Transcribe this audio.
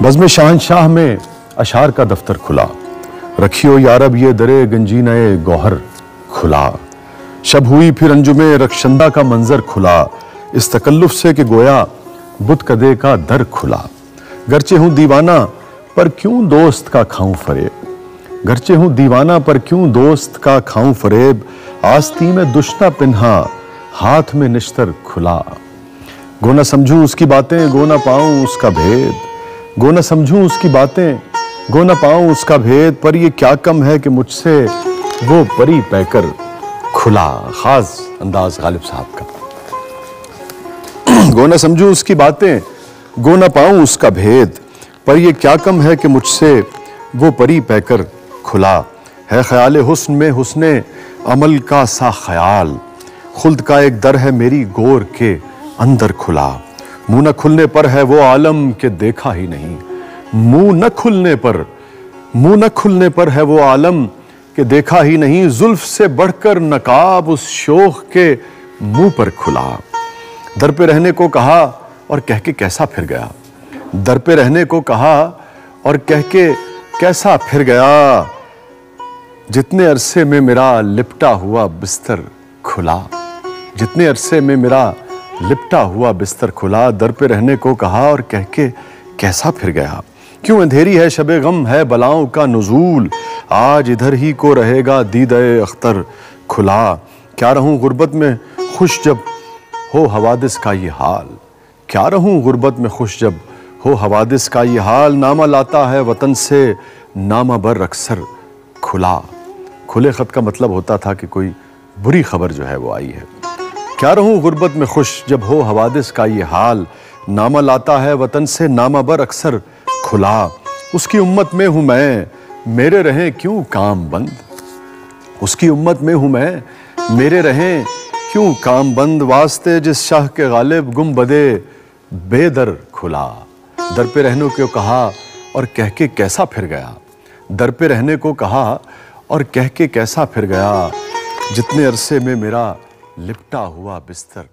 बज़्म शहंशाह में अशार का दफ्तर खुला, रखियो यारब ये दरे गंजीनाए गौहर खुला। शब हुई फिर अंजुमे रखशंदा का मंजर खुला, इस तकल्लुफ से कि गोया बुत कदे का दर खुला। गरचे हूं दीवाना पर क्यों दोस्त का खाऊं फरेब, गरचे हूं दीवाना पर क्यों दोस्त का खाऊं फरेब। आस्ती में दुश्मना पिन्हा हाथ में निश्तर खुला। गो न समझूं उसकी बातें गो न पाऊं उसका भेद, गो न समझूं उसकी बातें गो न पाऊं उसका भेद। पर ये क्या कम है कि मुझसे वो परी पैकर खुला। खास अंदाज गालिब साहब का। गो न समझूं उसकी बातें गो न पाऊं उसका भेद, पर ये क्या कम है कि मुझसे वो परी पैकर खुला। है ख्याल हुस्न में हुस्ने अमल का सा ख्याल, खुल्द का एक दर है मेरी गोर के अंदर खुला। मुंह न खुलने पर है वो आलम के देखा ही नहीं, मुंह न खुलने पर है वो आलम के देखा ही नहीं। जुल्फ से बढ़कर नकाब उस शोख के मुंह पर खुला। दर पे रहने को कहा और कह के कैसा फिर गया, दर पे रहने को कहा और कह के कैसा फिर गया। जितने अरसे में मेरा लिपटा हुआ बिस्तर खुला, जितने अरसे में मेरा लिपटा हुआ बिस्तर खुला। दर पे रहने को कहा और कह के कैसा फिर गया। क्यों अंधेरी है शबे गम है बलाओं का नुज़ूल, आज इधर ही को रहेगा दीदे अख्तर खुला। क्या रहूं गुर्बत में खुश जब हो हवादिस का ये हाल, क्या रहूं गुर्बत में खुश जब हो हवादिस का ये हाल। नामा लाता है वतन से नामा बर अक्सर खुला। खुले खत का मतलब होता था कि कोई बुरी खबर जो है वो आई है। क्या रहूं गुर्बत में खुश जब हो हवादिस का ये हाल, नामा लाता है वतन से नामा बर अक्सर खुला। उसकी उम्मत में हूं मैं मेरे रहें क्यों काम बंद, उसकी उम्मत में हूं मैं मेरे रहें क्यों काम बंद। वास्ते जिस शाह के गालिब गुंबदे बेदर खुला। दर पे रहने को कहा और कह के कैसा फिर गया, दर पे रहने को कहा और कह के कैसा फिर गया। जितने अरसे में मेरा लिपटा हुआ बिस्तर